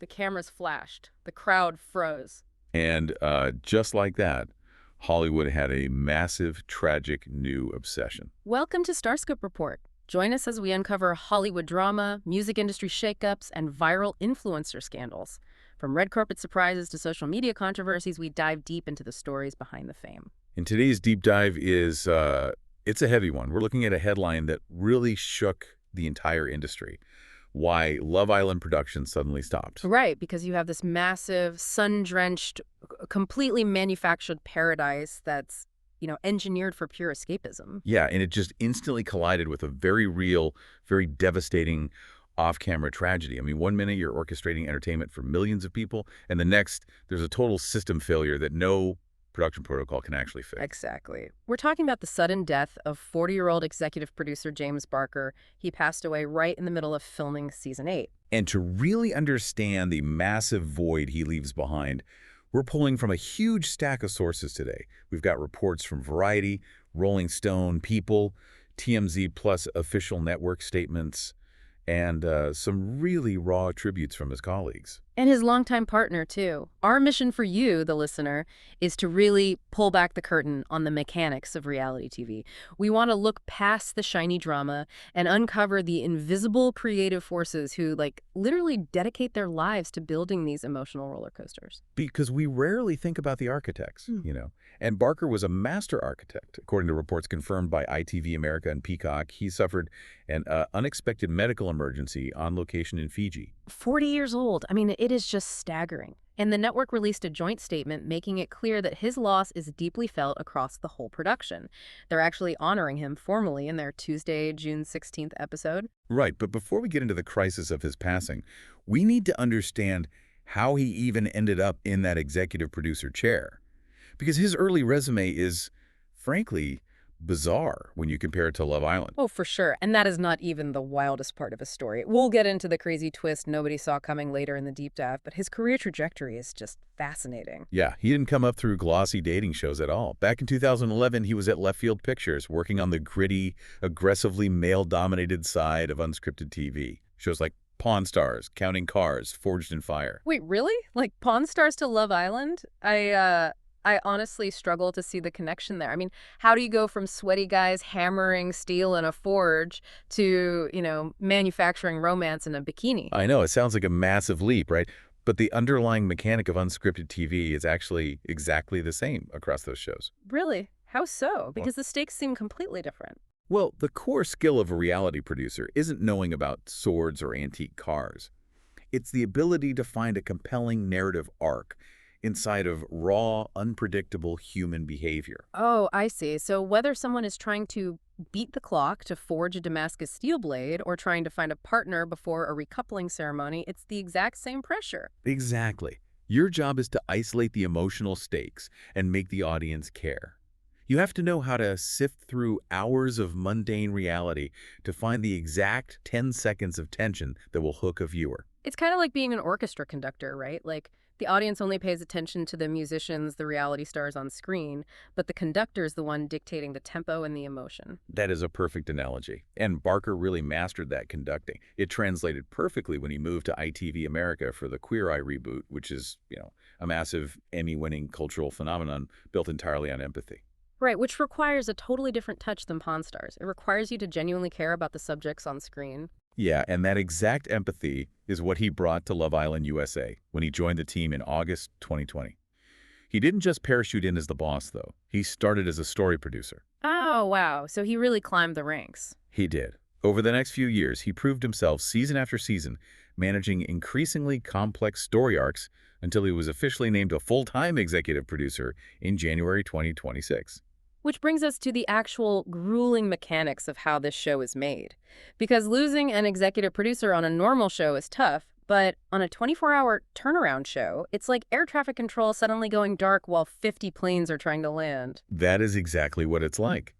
The cameras flashed. The crowd froze. And just like that, Hollywood had a massive, tragic new obsession. Welcome to Starscope Report. Join us as we uncover Hollywood drama, music industry shakeups, and viral influencer scandals. From red carpet surprises to social media controversies, we dive deep into the stories behind the fame. And today's deep dive is, it's a heavy one. We're looking at a headline that really shook the entire industry. Why Love Island production suddenly stopped. Right, because you have this massive, sun-drenched, completely manufactured paradise that's, engineered for pure escapism. Yeah, and it just instantly collided with a very real, very devastating off-camera tragedy. I mean, one minute you're orchestrating entertainment for millions of people, and the next there's a total system failure that no production protocol can actually fix. Exactly. We're talking about the sudden death of 40-year-old executive producer James Barker. He passed away right in the middle of filming season 8. And to really understand the massive void he leaves behind, we're pulling from a huge stack of sources today. We've got reports from Variety, Rolling Stone, People, TMZ, plus official network statements, and some really raw tributes from his colleagues. And his longtime partner, too. Our mission for you, the listener, is to really pull back the curtain on the mechanics of reality TV. We want to look past the shiny drama and uncover the invisible creative forces who, literally dedicate their lives to building these emotional roller coasters. Because we rarely think about the architects, And Barker was a master architect. According to reports confirmed by ITV America and Peacock, he suffered an unexpected medical emergency on location in Fiji. 40 years old. I mean, it is just staggering. And the network released a joint statement making it clear that his loss is deeply felt across the whole production. They're actually honoring him formally in their Tuesday, June 16th episode. Right, but before we get into the crisis of his passing, we need to understand how he even ended up in that executive producer chair. Because his early resume is, frankly, bizarre when you compare it to Love Island. Oh, for sure. And that is not even the wildest part of his story. We'll get into the crazy twist nobody saw coming later in the deep dive, but his career trajectory is just fascinating. Yeah, he didn't come up through glossy dating shows at all. Back in 2011, he was at Left Field Pictures, working on the gritty, aggressively male-dominated side of unscripted TV. Shows like Pawn Stars, Counting Cars, Forged in Fire. Wait, really? Like Pawn Stars to Love Island? I honestly struggle to see the connection there. I mean, how do you go from sweaty guys hammering steel in a forge to, manufacturing romance in a bikini? I know, it sounds like a massive leap, right? But the underlying mechanic of unscripted TV is actually exactly the same across those shows. Really? How so? Because the stakes seem completely different. Well, the core skill of a reality producer isn't knowing about swords or antique cars. It's the ability to find a compelling narrative arc inside of raw, unpredictable human behavior. Oh, I see. So whether someone is trying to beat the clock to forge a Damascus steel blade or trying to find a partner before a recoupling ceremony, it's the exact same pressure. Exactly. Your job is to isolate the emotional stakes and make the audience care. You have to know how to sift through hours of mundane reality to find the exact 10 seconds of tension that will hook a viewer. It's kind of like being an orchestra conductor, right? Like, the audience only pays attention to the musicians, the reality stars on screen, but the conductor's the one dictating the tempo and the emotion. That is a perfect analogy. And Barker really mastered that conducting. It translated perfectly when he moved to ITV America for the Queer Eye reboot, which is, a massive Emmy-winning cultural phenomenon built entirely on empathy. Right, which requires a totally different touch than Pawn Stars. It requires you to genuinely care about the subjects on screen. Yeah, and that exact empathy is what he brought to Love Island USA when he joined the team in August 2020. He didn't just parachute in as the boss, though. He started as a story producer. Oh, wow. So he really climbed the ranks. He did. Over the next few years, he proved himself season after season, managing increasingly complex story arcs until he was officially named a full-time executive producer in January 2026. Which brings us to the actual grueling mechanics of how this show is made. Because losing an executive producer on a normal show is tough, but on a 24-hour turnaround show, it's like air traffic control suddenly going dark while 50 planes are trying to land. That is exactly what it's like.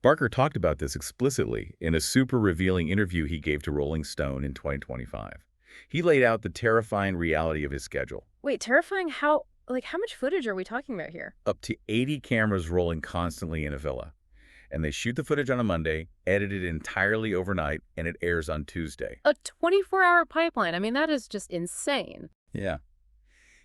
Barker talked about this explicitly in a super revealing interview he gave to Rolling Stone in 2025. He laid out the terrifying reality of his schedule. Wait, terrifying? How much footage are we talking about here? Up to 80 cameras rolling constantly in a villa. And they shoot the footage on a Monday, edit it entirely overnight, and it airs on Tuesday. A 24-hour pipeline. I mean, that is just insane. Yeah.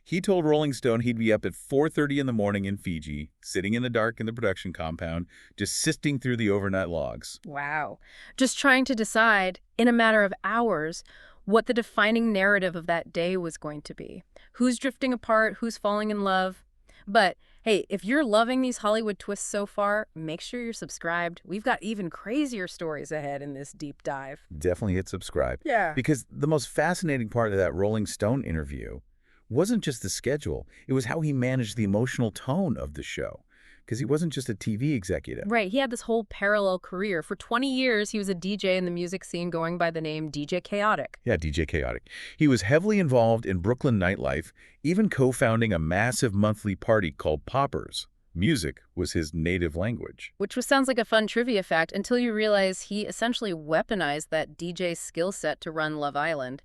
He told Rolling Stone he'd be up at 4:30 in the morning in Fiji, sitting in the dark in the production compound, just sifting through the overnight logs. Wow. Just trying to decide, in a matter of hours, what the defining narrative of that day was going to be. Who's drifting apart, who's falling in love. But, hey, if you're loving these Hollywood twists so far, make sure you're subscribed. We've got even crazier stories ahead in this deep dive. Definitely hit subscribe. Yeah. Because the most fascinating part of that Rolling Stone interview wasn't just the schedule, it was how he managed the emotional tone of the show. Because he wasn't just a TV executive. Right, he had this whole parallel career. For 20 years, he was a DJ in the music scene going by the name DJ Chaotic. Yeah, DJ Chaotic. He was heavily involved in Brooklyn nightlife, even co-founding a massive monthly party called Poppers. Music was his native language. Which sounds like a fun trivia fact until you realize he essentially weaponized that DJ skill set to run Love Island.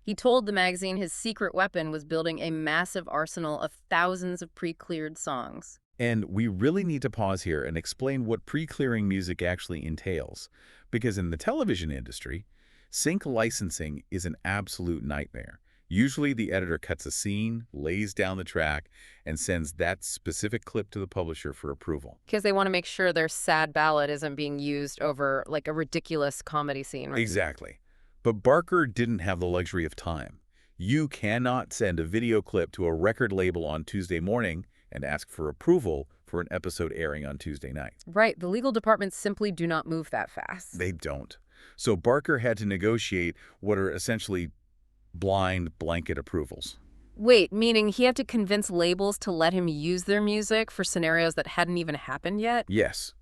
He told the magazine his secret weapon was building a massive arsenal of thousands of pre-cleared songs. And we really need to pause here and explain what pre-clearing music actually entails. Because in the television industry, sync licensing is an absolute nightmare. Usually the editor cuts a scene, lays down the track, and sends that specific clip to the publisher for approval. Because they want to make sure their sad ballad isn't being used over, like, a ridiculous comedy scene. Right? Exactly. But Barker didn't have the luxury of time. You cannot send a video clip to a record label on Tuesday morning and ask for approval for an episode airing on Tuesday night. Right. The legal departments simply do not move that fast. They don't. So Barker had to negotiate what are essentially blind blanket approvals. Wait, meaning he had to convince labels to let him use their music for scenarios that hadn't even happened yet? Yes.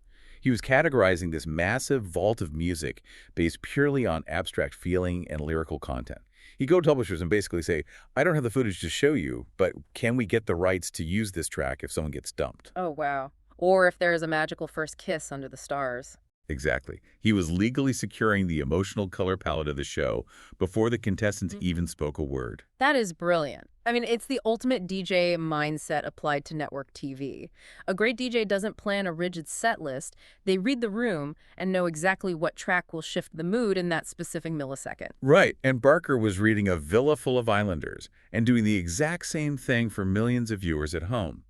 He was categorizing this massive vault of music based purely on abstract feeling and lyrical content. He'd go to publishers and basically say, I don't have the footage to show you, but can we get the rights to use this track if someone gets dumped? Oh, wow. Or if there is a magical first kiss under the stars. Exactly. He was legally securing the emotional color palette of the show before the contestants even spoke a word. That is brilliant. I mean, it's the ultimate DJ mindset applied to network TV. A great DJ doesn't plan a rigid set list. They read the room and know exactly what track will shift the mood in that specific millisecond. Right. And Barker was reading a villa full of islanders and doing the exact same thing for millions of viewers at home.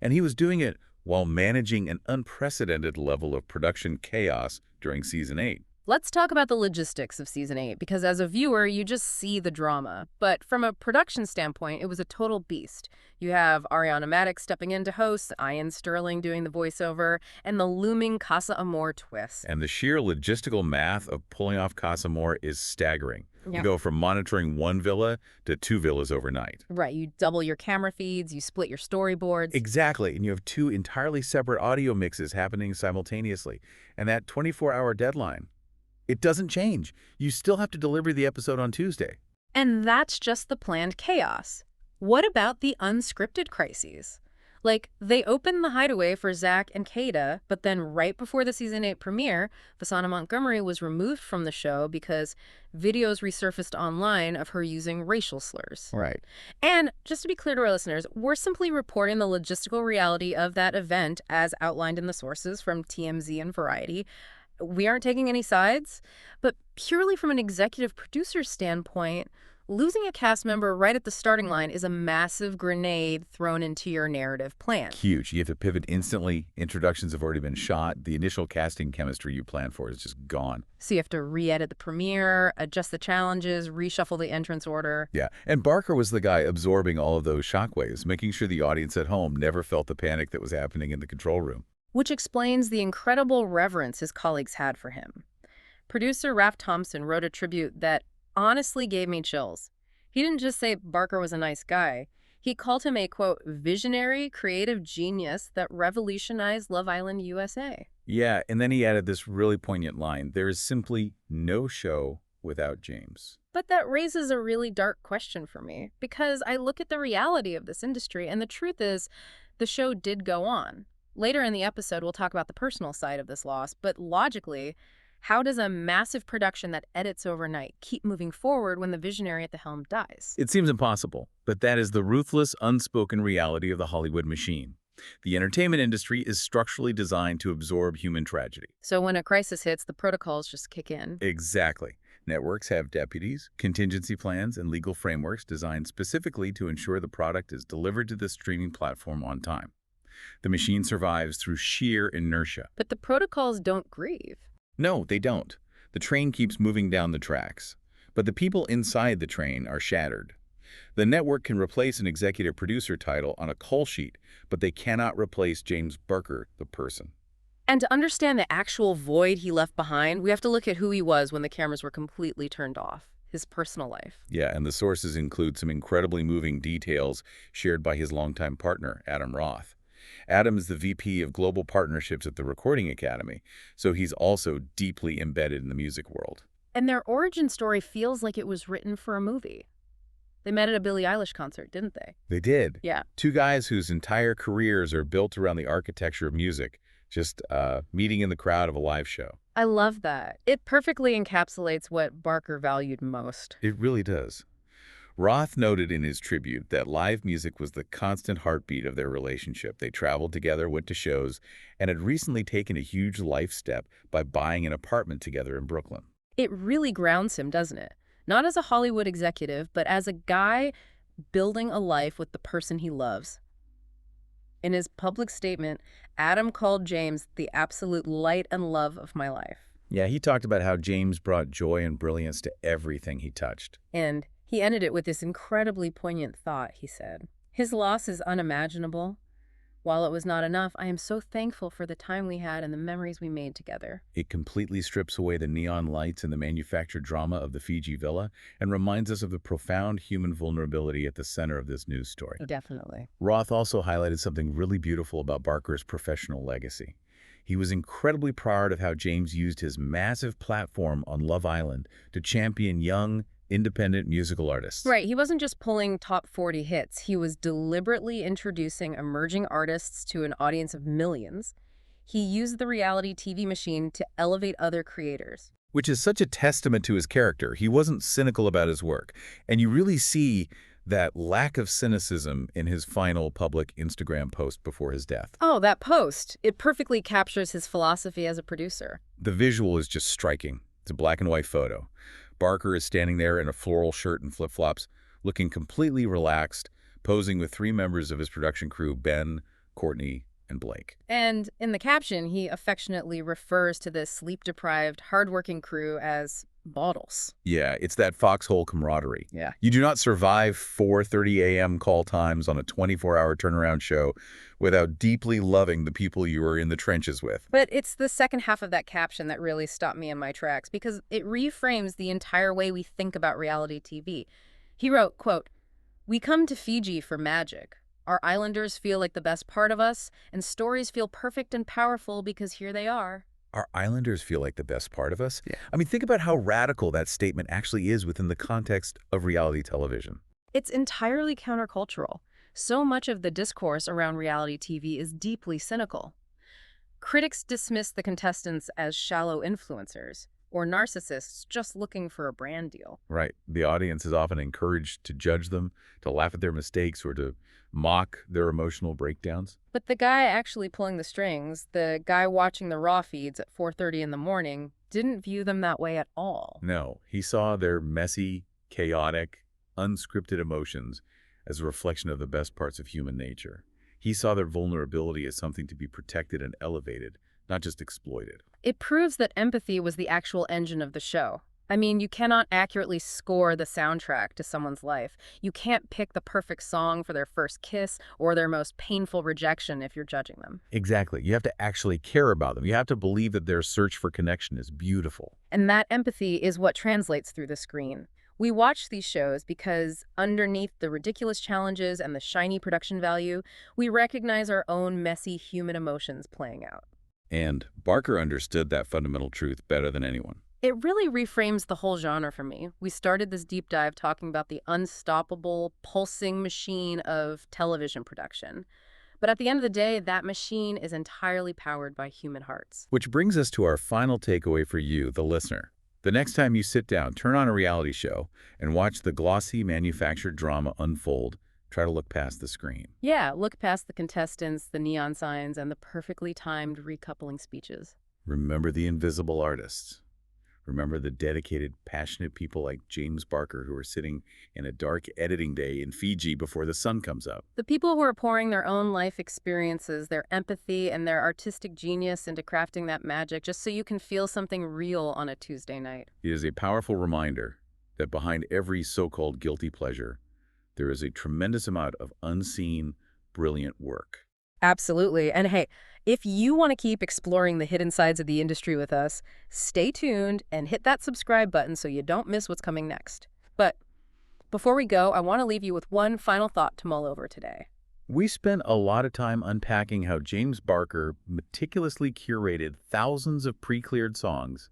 And he was doing it while managing an unprecedented level of production chaos during Season 8. Let's talk about the logistics of Season 8, because as a viewer, you just see the drama. But from a production standpoint, it was a total beast. You have Ariana Madix stepping in to host, Ian Sterling doing the voiceover, and the looming Casa Amor twist. And the sheer logistical math of pulling off Casa Amor is staggering. Yeah. You go from monitoring one villa to 2 villas overnight. Right, you double your camera feeds, you split your storyboards. Exactly, and you have 2 entirely separate audio mixes happening simultaneously. And that 24-hour deadline, it doesn't change. You still have to deliver the episode on Tuesday. And that's just the planned chaos. What about the unscripted crises? Like, they opened the hideaway for Zach and Kada, but then right before the Season 8 premiere, Vasana Montgomery was removed from the show because videos resurfaced online of her using racial slurs. Right. And just to be clear to our listeners, we're simply reporting the logistical reality of that event as outlined in the sources from TMZ and Variety. We aren't taking any sides, but purely from an executive producer standpoint, losing a cast member right at the starting line is a massive grenade thrown into your narrative plan. Huge. You have to pivot instantly. Introductions have already been shot. The initial casting chemistry you planned for is just gone. So you have to re-edit the premiere, adjust the challenges, reshuffle the entrance order. Yeah, and Barker was the guy absorbing all of those shockwaves, making sure the audience at home never felt the panic that was happening in the control room. Which explains the incredible reverence his colleagues had for him. Producer Raph Thompson wrote a tribute that honestly gave me chills. He didn't just say Barker was a nice guy. He called him a, quote, visionary, creative genius that revolutionized Love Island USA. Yeah, and then he added this really poignant line, there is simply no show without James. But that raises a really dark question for me, because I look at the reality of this industry, and the truth is, the show did go on. Later in the episode, we'll talk about the personal side of this loss, but logically, how does a massive production that edits overnight keep moving forward when the visionary at the helm dies? It seems impossible, but that is the ruthless, unspoken reality of the Hollywood machine. The entertainment industry is structurally designed to absorb human tragedy. So when a crisis hits, the protocols just kick in. Exactly. Networks have deputies, contingency plans, and legal frameworks designed specifically to ensure the product is delivered to the streaming platform on time. The machine survives through sheer inertia. But the protocols don't grieve. No, they don't. The train keeps moving down the tracks. But the people inside the train are shattered. The network can replace an executive producer title on a call sheet, but they cannot replace James Barker, the person. And to understand the actual void he left behind, we have to look at who he was when the cameras were completely turned off, his personal life. Yeah, and the sources include some incredibly moving details shared by his longtime partner, Adam Roth. Adam is the VP of Global Partnerships at the Recording Academy, so he's also deeply embedded in the music world. And their origin story feels like it was written for a movie. They met at a Billie Eilish concert, didn't they? They did. Yeah. Two guys whose entire careers are built around the architecture of music, just meeting in the crowd of a live show. I love that. It perfectly encapsulates what Barker valued most. It really does. Roth noted in his tribute that live music was the constant heartbeat of their relationship. They traveled together, went to shows, and had recently taken a huge life step by buying an apartment together in Brooklyn. It really grounds him, doesn't it? Not as a Hollywood executive, but as a guy building a life with the person he loves. In his public statement, Adam called James the absolute light and love of my life. Yeah, he talked about how James brought joy and brilliance to everything he touched. And he ended it with this incredibly poignant thought, he said. His loss is unimaginable. While it was not enough, I am so thankful for the time we had and the memories we made together. It completely strips away the neon lights and the manufactured drama of the Fiji villa and reminds us of the profound human vulnerability at the center of this news story. Definitely. Roth also highlighted something really beautiful about Barker's professional legacy. He was incredibly proud of how James used his massive platform on Love Island to champion young, independent musical artists. Right. He wasn't just pulling top 40 hits. He was deliberately introducing emerging artists to an audience of millions. He used the reality TV machine to elevate other creators. Which is such a testament to his character. He wasn't cynical about his work. And you really see that lack of cynicism in his final public Instagram post before his death. Oh, that post. It perfectly captures his philosophy as a producer. The visual is just striking. It's a black and white photo. Barker is standing there in a floral shirt and flip-flops, looking completely relaxed, posing with three members of his production crew, Ben, Courtney, and Blake. And in the caption, he affectionately refers to this sleep-deprived, hardworking crew as bottles. Yeah, it's that foxhole camaraderie. Yeah. You do not survive 4:30 a.m. call times on a 24-hour turnaround show without deeply loving the people you are in the trenches with. But it's the second half of that caption that really stopped me in my tracks because it reframes the entire way we think about reality TV. He wrote, quote, "We come to Fiji for magic. Our islanders feel like the best part of us, and stories feel perfect and powerful because here they are." Our islanders feel like the best part of us? Yeah. I mean, think about how radical that statement actually is within the context of reality television. It's entirely countercultural. So much of the discourse around reality TV is deeply cynical. Critics dismiss the contestants as shallow influencers or narcissists just looking for a brand deal. Right. The audience is often encouraged to judge them, to laugh at their mistakes, or to mock their emotional breakdowns. But the guy actually pulling the strings, the guy watching the raw feeds at 4:30 in the morning, didn't view them that way at all. No, he saw their messy, chaotic, unscripted emotions as a reflection of the best parts of human nature. He saw their vulnerability as something to be protected and elevated, not just exploited. It proves that empathy was the actual engine of the show. I mean, you cannot accurately score the soundtrack to someone's life. You can't pick the perfect song for their first kiss or their most painful rejection if you're judging them. Exactly. You have to actually care about them. You have to believe that their search for connection is beautiful. And that empathy is what translates through the screen. We watch these shows because underneath the ridiculous challenges and the shiny production value, we recognize our own messy human emotions playing out. And Barker understood that fundamental truth better than anyone. It really reframes the whole genre for me. We started this deep dive talking about the unstoppable, pulsing machine of television production. But at the end of the day, that machine is entirely powered by human hearts. Which brings us to our final takeaway for you, the listener. The next time you sit down, turn on a reality show and watch the glossy manufactured drama unfold, try to look past the screen. Yeah, look past the contestants, the neon signs, and the perfectly timed recoupling speeches. Remember the invisible artists. Remember the dedicated, passionate people like James Barker who are sitting in a dark editing day in Fiji before the sun comes up. The people who are pouring their own life experiences, their empathy, and their artistic genius into crafting that magic just so you can feel something real on a Tuesday night. It is a powerful reminder that behind every so-called guilty pleasure, there is a tremendous amount of unseen, brilliant work. Absolutely. And hey, if you want to keep exploring the hidden sides of the industry with us, stay tuned and hit that subscribe button so you don't miss what's coming next. But before we go, I want to leave you with one final thought to mull over today. We spent a lot of time unpacking how James Barker meticulously curated thousands of pre-cleared songs,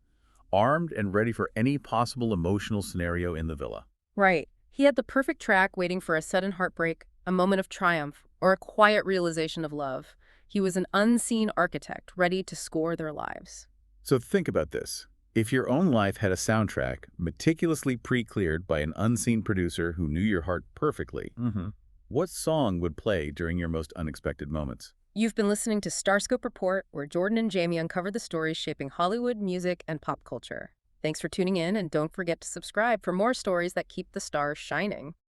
armed and ready for any possible emotional scenario in the villa. Right. He had the perfect track waiting for a sudden heartbreak, a moment of triumph, or a quiet realization of love. He was an unseen architect ready to score their lives. So think about this. If your own life had a soundtrack meticulously pre-cleared by an unseen producer who knew your heart perfectly, what song would play during your most unexpected moments? You've been listening to Starscope Report, where Jordan and Jamie uncover the stories shaping Hollywood, music, and pop culture. Thanks for tuning in, and don't forget to subscribe for more stories that keep the stars shining.